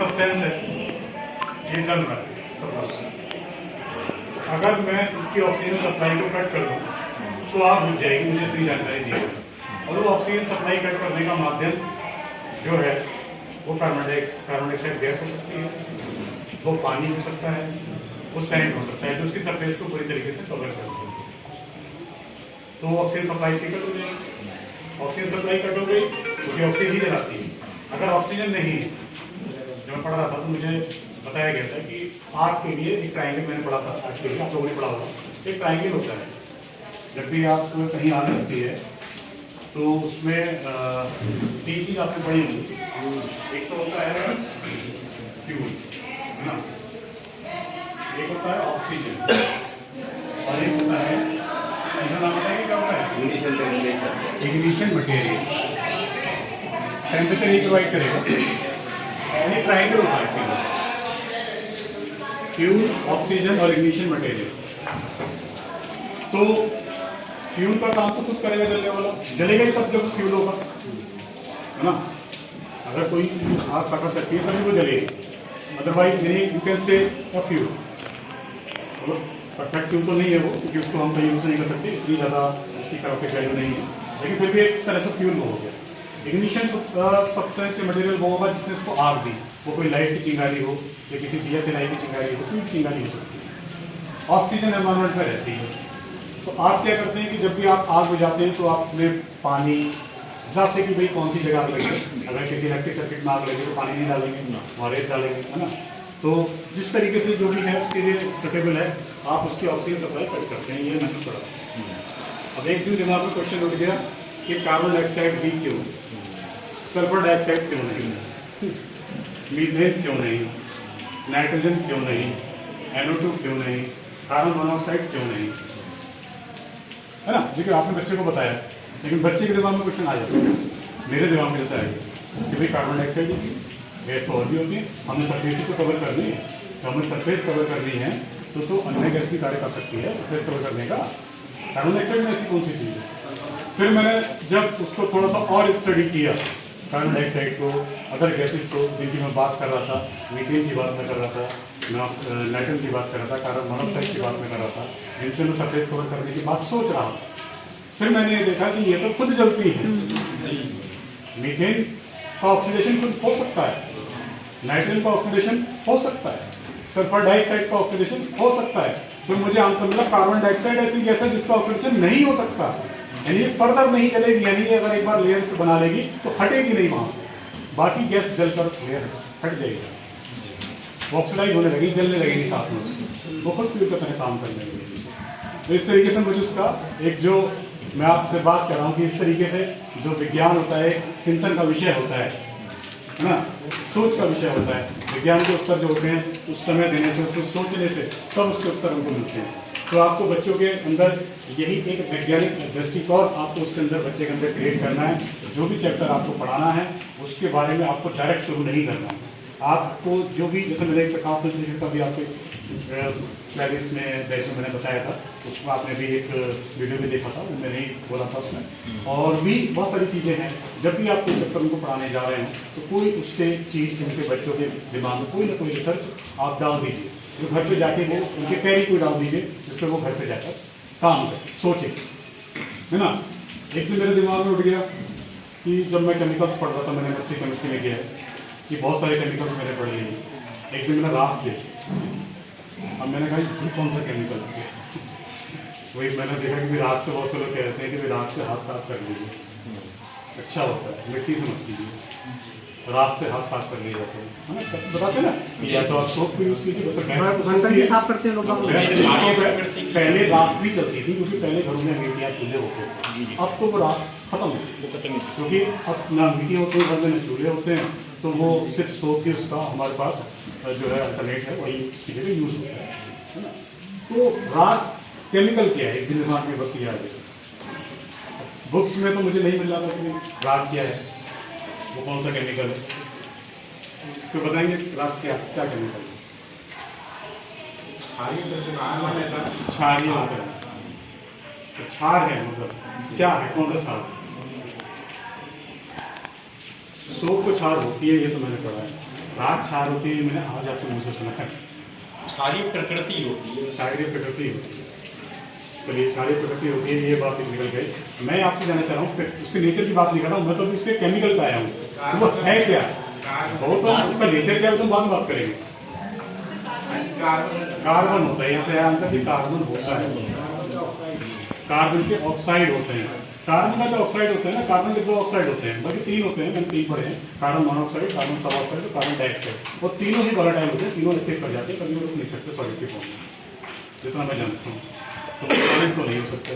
Substance है, ये जल रहा है सपोज, अगर मैं इसकी ऑक्सीजन सप्लाई को कट कर दूं तो आग बुझ जाएगी, मुझे इतनी जानकारी दी है। और वो ऑक्सीजन सप्लाई कट करने का माध्यम जो है वो कार्बन डाइऑक्साइड गैस हो सकती है, वो पानी हो सकता है, वो सैंड हो सकता है, जो उसकी सरफेस को पूरी तरीके से कवर करती है। तो ऑक्सीजन सप्लाई से कट हो जाएगी, ऑक्सीजन सप्लाई कट हो गई क्योंकि ऑक्सीजन ही जलाती है। अगर ऑक्सीजन नहीं है, जब मैं पढ़ रहा था तो मुझे बताया गया था कि आग के लिए एक ट्रायंगल, मैंने पढ़ा था आग के लिए, आप लोगों ने पढ़ा होगा, एक ट्रायंगल होता है। जब भी आप कहीं आग लगती है तो उसमें तीन चीज आपने पढ़ी होंगी। एक तो होता है फ्यूल, है ना, एक होता है ऑक्सीजन, और एक होता है, इसका नाम बताएंगे क्या होता है, इग्निशन मटेरियल। टेम्परेचर ही प्रोवाइड करेगा, यानी ट्रायंगल होता है फ्यूल, ऑक्सीजन और इग्निशन मटेरियल। तो फ्यूल का काम तो खुद करेगा जलने वाला, जलेगा ही तब जब फ्यूल होगा, है ना। अगर कोई आग पकड़ सकती है तभी वो जलेगी, अदरवाइज नहीं। You can say fuel, perfect fuel तो नहीं है वो, क्योंकि उसको हम कहीं यूज नहीं कर सकते, इतनी ज़्यादा उसकी तरफ वैल्यू नहीं है, लेकिन फिर भी एक तरह से फ्यूल वो हो गया। इग्निशन सब्सटेंस से मटेरियल वो होगा जिसने उसको आग दी, वो कोई लाइट की चिंगारी हो या किसी दिया से लाइट की चिंगारी हो, कोई चिंगारी हो सकती है। ऑक्सीजन एनवायरमेंट में रहती है। तो आप क्या करते हैं कि जब भी आप आग बुझाते हैं तो आप अपने पानी हिसाब से कि भाई कौन सी जगह आग लगे, अगर किसी इलेक्ट्रिक सर्किट में आग लगे तो पानी नहीं डालेंगे और रेत डालेंगे, है ना। तो जिस तरीके से जो भी है उसके लिए सुटेबल है, आप उसकी ऑक्सीजन सप्लाई कट करते हैं, ये मैंने पढ़ा। अब एक दिन दिमाग में क्वेश्चन उठ गया कि कार्बन डाइऑक्साइड भी क्यों, सल्फर डाइऑक्साइड क्यों नहीं, मीथेन क्यों नहीं, नाइट्रोजन क्यों नहीं, NO2 क्यों नहीं, कार्बन मोनोऑक्साइड क्यों नहीं, है ना। देखिए आपने बच्चे को बताया, लेकिन बच्चे के दिमाग में क्वेश्चन आ जाता है, मेरे दिमाग में जैसा आएगा कि भाई कार्बन डाइऑक्साइड गैस तो और भी होती है, हमने सरफेस को कवर करनी है, तो हमें सरफेस कवर करनी है तो अन्य गैस भी कार्य कर सकती है सरफेस कवर करने का। कार्बन डाइऑक्साइड में ऐसी कौन सी चीज़ है। फिर मैंने जब उसको थोड़ा सा और स्टडी किया कार्बन डाइऑक्साइड को, अदर गैसेस को जिनकी मैं बात कर रहा था, मीथेन की बात मैं कर रहा था, नाइट्रोजन की बात कर रहा था, कार्बन मोनोऑक्साइड की बात मैं कर रहा था, जिनसे मैं सरफेस कवर करने की बात सोच रहा हूँ। फिर मैंने ये देखा कि ये तो खुद जलती है। मीथेन का ऑक्सीडेशन खुद हो सकता है, नाइट्रोजन का ऑक्सीडेशन हो सकता है, सल्फर डाइऑक्साइड का ऑक्सीडेशन हो सकता है। तो मुझे आंसर मिला कार्बन डाइऑक्साइड ऐसी गैस है जिसका ऑक्सीडेशन नहीं हो सकता, यानी ये फर्दर नहीं जलेगी, यानी अगर एक बार लेयर से बना लेगी तो हटेगी नहीं वहां से, बाकी गैस जलकर लेयर हट जाएगी, ऑक्सीडाइज होने लगेगी, जलने लगेगी साथ में उसकी, वो खुद फ्यूल का काम करने लगेगी। तो इस तरीके से मुझे उसका एक जो मैं आपसे बात कर रहा हूँ कि इस तरीके से जो विज्ञान होता है चिंतन का विषय होता है ना, सोच का विषय होता है। विज्ञान के उत्तर जो होते हैं उस समय देने से, उसको सोचने से तब उसके उत्तर हमको मिलते हैं। तो आपको बच्चों के अंदर यही एक वैज्ञानिक दृष्टिकोण आपको उसके अंदर बच्चे के अंदर क्रिएट करना है। जो भी चैप्टर आपको पढ़ाना है उसके बारे में आपको डायरेक्ट शुरू नहीं करना है। आपको जो भी, जैसे मैंने एक प्रकाश संश्लेषण का भी आपके प्लेलिस्ट में बैच में मैंने बताया था, उसमें आपने भी एक वीडियो भी देखा था, मैंने ही बोला था उसमें, और भी बहुत सारी चीज़ें हैं। जब भी आप कोई चैप्टर उनको पढ़ाने जा रहे हो तो कोई उससे चीज़ उनके बच्चों के दिमाग में कोई ना कोई रिसर्च आप डाल दीजिए, जो घर पे जाके वो उनके पैरी को डाल दीजिए, जिस पर वो घर पे जाकर काम करें, सोचें, है ना। एक दिन मेरे दिमाग में उठ गया कि जब मैं केमिकल्स पढ़ रहा था, मैंने एमएससी केमिस्ट्री में किया है कि बहुत सारे केमिकल्स मैंने पढ़ लिए। एक दिन मैंने राख देखी, अब मैंने कहा ये कौन सा केमिकल है, वही मैंने देखा कि राख से बहुत से लोग कहते हैं कि राख से हाथ साफ कर लीजिए, अच्छा होता है, मिट्टी से मत कीजिए, राख से हाथ साफ कर लिए जाते हैं, बताते ना, या तो आप सोप को यूज कीजिए, साफ करते हैं लोग। पहले राख भी चलती थी क्योंकि पहले घरों में मिट्टियाँ चूल्हे होते हैं, अब तो वो राख खत्म हो, क्योंकि अब ना मिट्टी होती है घर में, न चूल्हे होते हैं, तो वो सिर्फ सोप ही उसका हमारे पास जो है अल्टरनेट है, वही उसकी जगह यूज होता है ना। तो राख केमिकल क्या है, एक दिन दिमाग में बस ये आ गया। बुक्स में तो मुझे नहीं मिल रहा था कि राख क्या है, वो कौन सा केमिकल है, तो बताएंगे राख क्या क्या केमिकल है। क्षारीय होता है, तो क्षार है मतलब क्या है, कौन सा क्षार, सोप को क्षार होती है, ये तो मैंने पढ़ा है। राख क्षार होती है, मैंने आज आपको मुझसे सुना है। क्षारीय प्रकृति होती है, क्षारीय प्रकृति होती है। चलिए क्षारीय प्रकृति होती है, ये बात निकल गई। मैं आपसे जानना चाह रहा हूँ फिर उसके नेचर की बात नहीं कर रहा हूँ, मैं तो अभी उसके केमिकल पे आया हूँ, तो वो है क्या, बहुत तो उसका नेचर क्या है तो बाद में बात करेंगे। कार्बन होता है, यहाँ से आंसर भी कार्बन होता है। कार्बन के ऑक्साइड होते हैं। कार्बन का जो ऑक्साइड होता है ना, कार्बन के 2 ऑक्साइड होते हैं, बाकी 3 होते हैं, मैंने 3 पढ़े हैं, कार्बन मोनोऑक्साइड, कार्बन सब ऑक्साइड और कार्बन डाइऑक्साइड। और तीनों ही वोलेटाइल होते हैं, तीनों एस्केप कर जाते हैं, कभी वो नहीं सकते सॉलिड की फॉर्म में, जितना मैं जानता हूँ। तो सॉलिड तो नहीं हो सकते।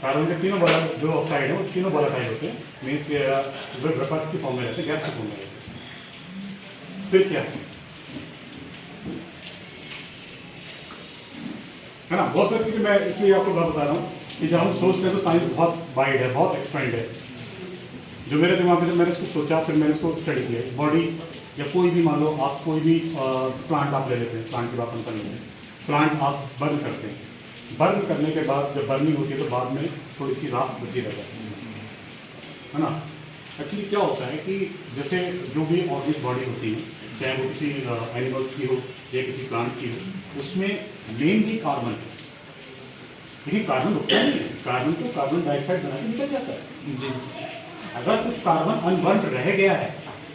कार्बन के तीनों जो ऑक्साइड है वो तीनों वोलेटाइल होते हैं, मीन्स वेपर्स की फॉर्म में रहते हैं, गैस की फॉर्म में रहते हैं। फिर क्या है ना, बहुत सारी चीजें मैं इसलिए आपको बात बता रहा हूँ कि जब हम सोचते हैं तो साइंस बहुत वाइड है, बहुत एक्सपेंड है। जो मेरे दिमाग में जब मैंने इसको सोचा, फिर मैंने इसको स्टडी किया, बॉडी या कोई भी, मान लो आप कोई भी प्लांट आप ले लेते हैं, प्लांट की बात हम कर लेते हैं, प्लांट आप बर्न करते हैं, बर्न करने के बाद जब बर्निंग होती है तो बाद में थोड़ी सी राख बची रह जाती है ना। एक्चुअली क्या होता है कि जैसे जो भी ऑर्गेनिक बॉडी होती है, चाहे वो किसी एनिमल्स की हो या किसी प्लांट की हो, उसमें मेनली कार्बन है, लेकिन कार्बन रुकता नहीं है, कार्बन को कार्बन डाइऑक्साइड बना के निकल जाता है जी। अगर कुछ कार्बन अनबर्न रह गया है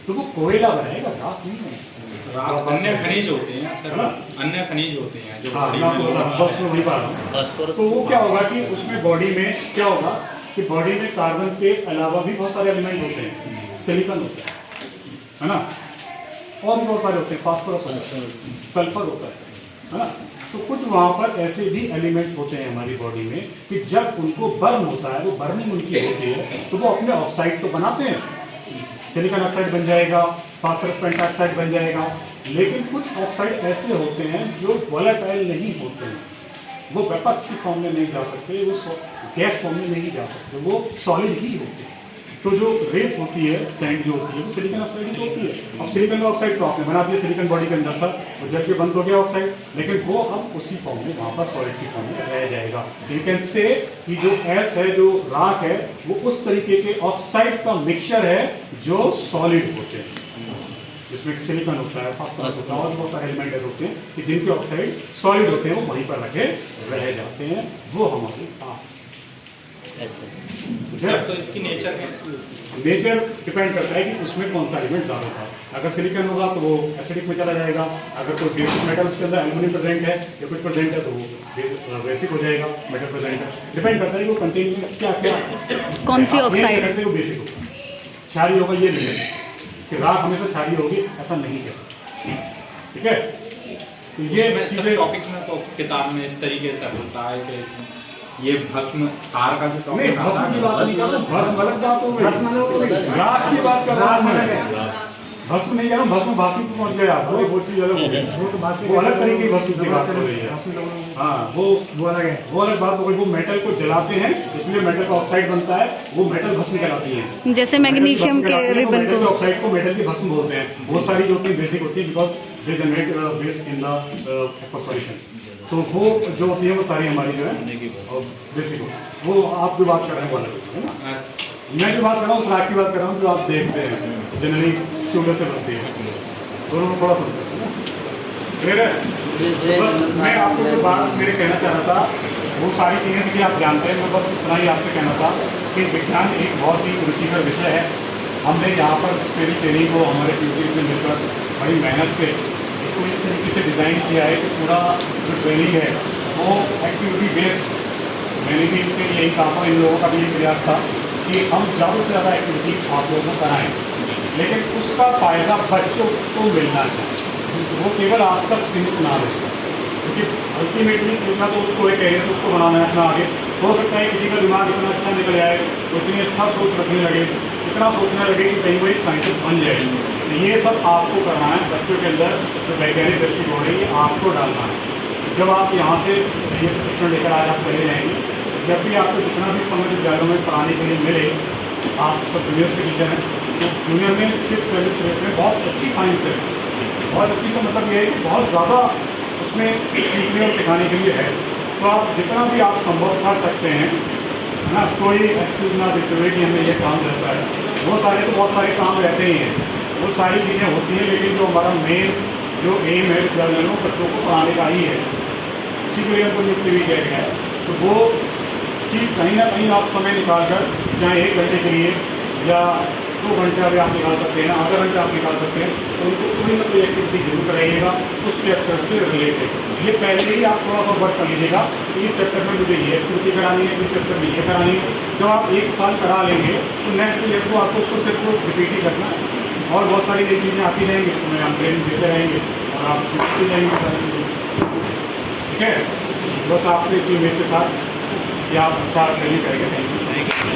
तो वो कोयला बनाएगा, राख नहीं बनेगा। अन्य खनिज होते हैं सर, अन्य खनिज होते हैं जो बॉडी में, तो वो क्या होगा कि उसमें बॉडी में क्या होगा कि बॉडी में कार्बन के अलावा भी बहुत सारे एलिमेंट होते हैं, सिलिकॉन होता है ना, और भी बहुत सारे होते हैं, फास्फोरस, सल्फर होता है ना। तो कुछ वहां पर ऐसे भी एलिमेंट होते हैं हमारी बॉडी में कि जब उनको बर्न होता है, वो बर्निंग उनकी होती है, तो वो अपने ऑक्साइड तो बनाते हैं, सिलिकॉन ऑक्साइड बन जाएगा, फास्फोरस पेंटाऑक्साइड बन जाएगा। लेकिन कुछ ऑक्साइड ऐसे होते हैं जो वोलेटाइल नहीं होते हैं, वो वेपर्स की फॉर्म में नहीं जा सकते, वो गैस फॉर्म में नहीं जा सकते, वो सॉलिड ही होते हैं। तो जो रेत होती है, सैंड जो होती है, वो सिलिकॉन ऑक्साइड ही होती है। अब सिलिकॉन ऑक्साइड तो आपने बना दिया, सिलिकॉन बॉडी के अंदर था, वो जल के बंद हो गया ऑक्साइड, लेकिन वो अब उसी फॉर्म में वहां पर सॉलिड की फॉर्म में रह जाएगा। यू कैन से कि जो एस है, जो राख है, वो उस तरीके के ऑक्साइड का मिक्सचर है जो सॉलिड होते हैं, जिसमें सिलिकॉन होता है, फास्फोरस होता है, और बहुत सारे एलिमेंट ऐसे होते हैं कि जिनके ऑक्साइड सॉलिड होते हैं, वो वहीं पर रखे रह जाते हैं, वो हमारे पास ऐसे। तो इसकी नेचर है, नेचर डिपेंड करता है कि उसमें कौन सा एलिमेंट ज्यादा था। अगर सिलिकॉन होगा तो वो एसिडिक में चला जाएगा, अगर कोई बेसिक मेटल उसके अंदर एल्यूमिनियम प्रेजेंट है या कुछ प्रेजेंट है तो वो बेसिक हो जाएगा, मेटल प्रेजेंट है। डिपेंड करता है कि वो कंटेन में क्या क्या कौन सी ऑक्साइड है, वो बेसिक होगा, क्षारीय होगा, ये नहीं है कि राख हमेशा क्षारीय होगी, ऐसा नहीं कह सकते, ठीक है। तो ये टॉपिक में तो किताब में इस तरीके से होता है कि ये भस्म क्षार का जो नहीं, भस्म की बात नहीं कर रहा, भस्म अलग बात हो गई, राख की बात कर रहा हूं, भस्म नहीं कह रहा हूं, भस्म बाकी पहुंच गया, वो चीज अलग हो गई, वो अलग तरीके की भस्म की बात हो रही है। हाँ, वो अलग है, वो अलग बात हो गई। वो मेटल को जलाते हैं, इसलिए मेटल का ऑक्साइड बनता है, वो मेटल भस्म कहलाती है। जैसे मैग्नीशियम के रिबन को ऑक्साइड को मेटल की भस्म बोलते हैं। बहुत सारी जो होती है बेसिक होती है, because they generate base in the solution. तो वो जो होती है वो सारी हमारी जो है बेसिक हो, वो आप जो बात कर रहे हैं वो अलग है ना। मैं जो बात कर रहा हूँ उस राख की बात कर रहा हूँ जो आप देखते हैं जनरली ट्यूबर से बनती है, दोनों को थोड़ा समझते हैं ना, क्लियर है। बस मैं आपको जो बात मेरे कहना चाह रहा था वो सारी चीज़ें कि आप जानते हैं, मैं बस इतना ही आपसे कहना था कि विज्ञान एक बहुत ही रुचिकर विषय है। हमने यहाँ पर मेरी ट्रेनिंग को हमारे ट्यूटर्स से मिलकर बड़ी मेहनत से इसको इस तरीके से डिज़ाइन किया है कि पूरा जो ट्रेनिंग है वो एक्टिविटी बेस्ड। मैंने भी इनसे यही कहा था, इन लोगों का भी ये प्रयास था कि हम ज़्यादा से ज़्यादा एक्टिविटीज़ आप लोगों को कराएँ, लेकिन उसका फ़ायदा बच्चों को मिलना चाहिए, वो केवल आप तक सीमित ना रहे, क्योंकि अल्टीमेटली सीखना तो उसको एक कैरियर उसको बनाना है अपना आगे। हो सकता है किसी का दिमाग इतना अच्छा निकल आए, तो इतनी अच्छा सोच रखने लगे, इतना सोचने लगे कि कहीं वो एक साइंटिस्ट बन जाएगी। तो ये सब आपको करना है, बच्चों के अंदर जो वैज्ञानिक दृष्टिकोण है ये आपको डालना है। जब आप यहाँ से ये प्रशिक्षण लेकर आए, आप चले जाएंगे, जब भी आपको जितना भी समय विद्यालयों में पढ़ाने के लिए मिले, आप सब जूनियर्स के टीचर हैं, तो जूनियर में 6th 7th 8th में बहुत अच्छी साइंस है, बहुत अच्छी से मतलब ये है कि बहुत ज़्यादा उसमें सीखने और सिखाने के लिए है। तो आप जितना भी आप संभव कर सकते हैं ना, कोई एक्सक्यूज ना देते हुए कि हमें ये काम रहता है, बहुत सारे काम रहते ही हैं, वो सारी चीज़ें होती हैं, लेकिन जो हमारा मेन जो एम है विद्यालय में बच्चों को पढ़ाने का ही है, उसी के लिए हमको नियुक्ति भी किया गया है। तो वो चीज़ कहीं ना कहीं आप समय निकाल कर, चाहे 1 घंटे के लिए या 2 घंटे अभी आप निकाल सकते हैं, आधा घंटा आप निकाल सकते हैं, तो उनको कोई ना कोई एक्टिविटी जरूर कराइएगा उस चैप्टर से रिलेटेड। ये पहले ही आप थोड़ा सा वर्क कर लीजिएगा कि इस चैप्टर में मुझे ये एक्टिविटी करानी है, इस चैप्टर में ये करानी है। जब आप 1 साल करा लेंगे तो नेक्स्ट ईयर को आपको उसको सिर्फ रिपीट ही करना है, और बहुत सारी नई चीज़ें आती रहेंगी, उसमें हम ट्रेनिंग देते रहेंगे और आप सीखते जाएंगे। ठीक है, बस आपके इसी उम्मीद के साथ कि आप अच्छा ट्रेनिंग करेंगे। Thank you.